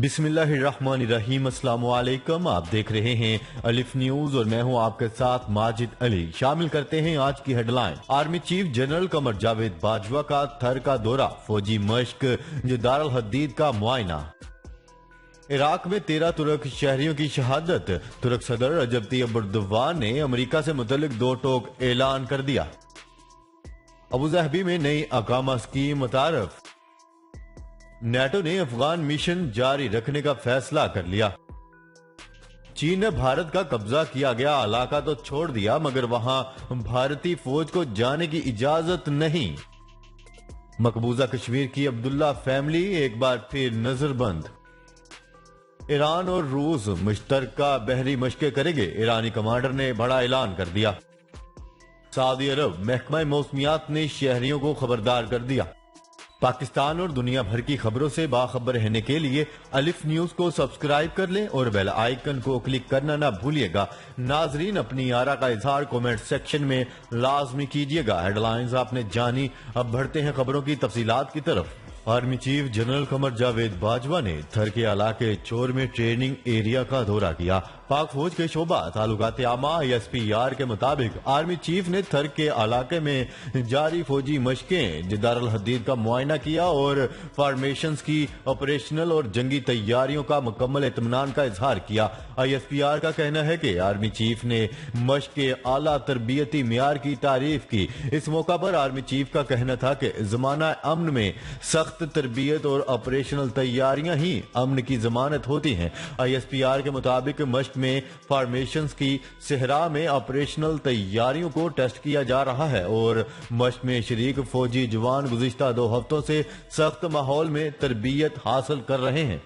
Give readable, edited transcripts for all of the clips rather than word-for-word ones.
بسم اللہ الرحمن الرحیم۔ السلام علیکم، آپ دیکھ رہے ہیں الف نیوز اور میں ہوں آپ کے ساتھ ماجد علی۔ شامل کرتے ہیں آج کی headline. Army chief general Qamar Javed Bajwa کا تھر کا دورہ، فوجی مشق، دار الحدید کا معائنہ۔ عراق میں 13 ترک شہریوں کی شہادت، ترک صدر رجب طیب اردوان نے امریکہ سے متعلق 2 ٹوک اعلان کر دیا۔ ابوظہبی میں نئی اقامہ اسکیم متعارف۔ نیٹو نے افغان مشن جاری رکھنے کا فیصلہ کر لیا۔ چین نے بھارت کا قبضہ کیا گیا علاقہ تو چھوڑ دیا، مگر وہاں بھارتی فوج کو جانے کی اجازت نہیں۔ مقبوضہ کشمیر کی عبداللہ فیملی ایک بار پھر نظر بند۔ ایران اور روس مشترکہ بحری مشقیں کریں گے، ایرانی کمانڈر نے بڑا اعلان کر دیا۔ سعودی عرب محکمہ موسمیات نے شہریوں کو خبردار کر دیا۔ پاکستان اور دنیا بھر کی خبروں سے باخبر رہنے کے لیے الف نیوز کو سبسکرائب کر لیں اور بیل آئیکن کو کلک کرنا نہ بھولیے گا۔ ناظرین، اپنی آرا کا اظہار کومنٹ سیکشن میں لازمی کیجیے گا۔ ہیڈ لائنز آپ نے جانی، اب بڑھتے ہیں خبروں کی تفصیلات کی طرف۔ Army chief general Qamar Javed Bajwa نے تھر کے علاقے چور میں ٹریننگ ایریا کا دورہ کیا۔ پاک فوج کے شعبہ تعلقات عامہ ISPR کے مطابق آرمی چیف نے تھر کے علاقے میں جاری فوجی مشقیں، دار الحدید کا معائنہ کیا اور فارمیشنز کی آپریشنل اور جنگی تیاریوں کا مکمل اطمینان کا اظہار کیا۔ ISPR کا کہنا ہے کہ آرمی چیف نے مشق کے اعلیٰ تربیتی معیار کی تعریف کی۔ اس موقع پر آرمی چیف کا کہنا تھا کہ زمانہ امن میں سخت تربیت اور آپریشنل تیاریاں ہی امن کی ضمانت ہوتی ہیں۔ ISPR کے مطابق مشق میں فارمیشنز کی صحرا میں آپریشنل تیاریوں کو ٹیسٹ کیا جا رہا ہے اور مشق میں شریک فوجی جوان گزشتہ 2 ہفتوں سے سخت ماحول میں تربیت حاصل کر رہے ہیں۔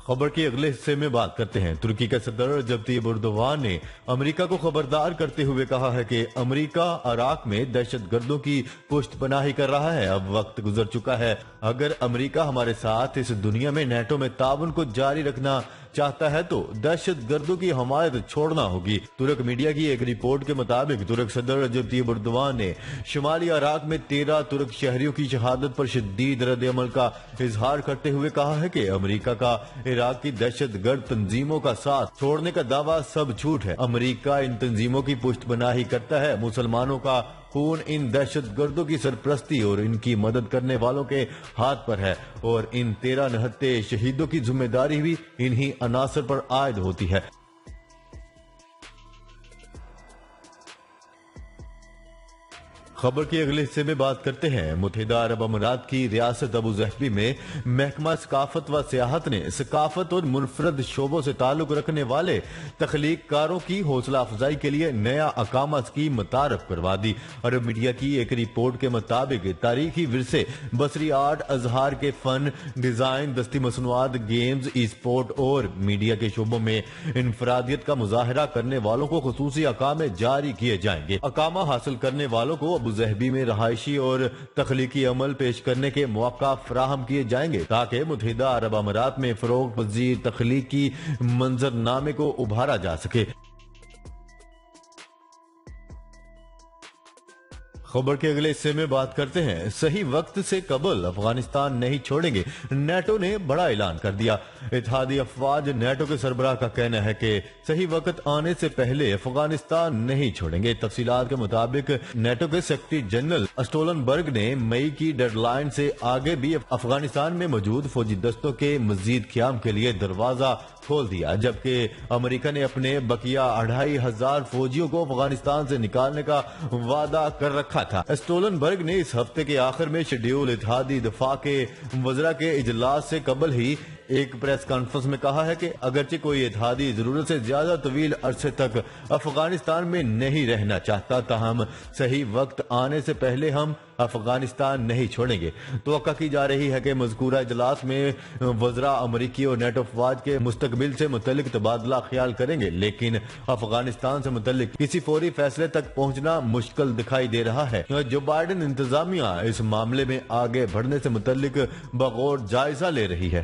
خبر کے اگلے حصے میں بات کرتے ہیں۔ ترکی کے صدر رجب طیب اردوان نے امریکہ کو خبردار کرتے ہوئے کہا ہے کہ امریکہ عراق میں دہشت گردوں کی پشت پناہی کر رہا ہے۔ اب وقت گزر چکا ہے۔ اگر امریکہ ہمارے ساتھ اس دنیا میں نیٹو میں تعاون کو جاری رکھنا چاہتا ہے تو دہشت گردوں کی حمایت چھوڑنا ہوگی۔ ترک میڈیا کی ایک رپورٹ کے مطابق ترک صدر رجب طیب اردوان نے شمالی عراق میں 13 ترک شہریوں کی شہادت پر شدید رد عمل کا اظہار کرتے ہوئے کہا ہے کہ امریکہ کا عراق کی دہشت گرد تنظیموں کا ساتھ چھوڑنے کا دعویٰ سب جھوٹ ہے۔ امریکہ ان تنظیموں کی پشت پناہی کرتا ہے۔ مسلمانوں کا خون ان دہشت گردوں کی سرپرستی اور ان کی مدد کرنے والوں کے ہاتھ پر ہے اور ان 13 نہتے شہیدوں کی ذمہ داری بھی انہی عناصر پر عائد ہوتی ہے۔ خبر کے اگلے حصے میں بات کرتے ہیں۔ متحدہ عرب امارات کی ریاست ابوظہبی میں محکمہ ثقافت و سیاحت نے ثقافت اور منفرد شعبوں سے تعلق رکھنے والے تخلیق کاروں کی حوصلہ افزائی کے لیے نیا اقامہ اسکیم متعارف کروا دی۔ عرب میڈیا کی ایک رپورٹ کے مطابق تاریخی ورثے، بصری آرٹ، اظہار کے فن، ڈیزائن، دستی مصنوعات، گیمز، ای سپورٹ اور میڈیا کے شعبوں میں انفرادیت کا مظاہرہ کرنے والوں کو خصوصی اقامے جاری کیے جائیں گے۔ اقامہ حاصل کرنے والوں کو ابوظہبی میں رہائشی اور تخلیقی عمل پیش کرنے کے مواقع فراہم کیے جائیں گے تاکہ متحدہ عرب امارات میں فروغ پذیر تخلیقی منظرنامے کو ابھارا جا سکے۔ خبر کے اگلے حصے میں بات کرتے ہیں۔ صحیح وقت سے قبل افغانستان نہیں چھوڑیں گے، نیٹو نے بڑا اعلان کر دیا۔ اتحادی افواج نیٹو کے سربراہ کا کہنا ہے کہ صحیح وقت آنے سے پہلے افغانستان نہیں چھوڑیں گے۔ تفصیلات کے مطابق نیٹو کے سیکرٹری جنرل اسٹولن برگ نے مئی کی ڈیڈ لائن سے آگے بھی افغانستان میں موجود فوجی دستوں کے مزید قیام کے لیے دروازہ کھول دیا، جبکہ امریکہ نے اپنے بقیہ 2500 فوجیوں کو افغانستان سے نکالنے کا وعدہ کر رکھا تھا۔ اسٹولن برگ نے اس ہفتے کے آخر میں شیڈیول اتحادی دفاع کے وزراء کے اجلاس سے قبل ہی ایک پریس کانفرنس میں کہا ہے کہ اگرچہ کوئی اتحادی ضرورت سے زیادہ طویل عرصے تک افغانستان میں نہیں رہنا چاہتا، تاہم صحیح وقت آنے سے پہلے ہم افغانستان نہیں چھوڑیں گے۔ توقع کی جا رہی ہے کہ مذکورہ اجلاس میں وزراء امریکی اور نیٹو افواج کے مستقبل سے متعلق تبادلہ خیال کریں گے، لیکن افغانستان سے متعلق کسی فوری فیصلے تک پہنچنا مشکل دکھائی دے رہا ہے۔ جو بائیڈن انتظامیہ اس معاملے میں آگے بڑھنے سے متعلق بغور جائزہ لے رہی ہے۔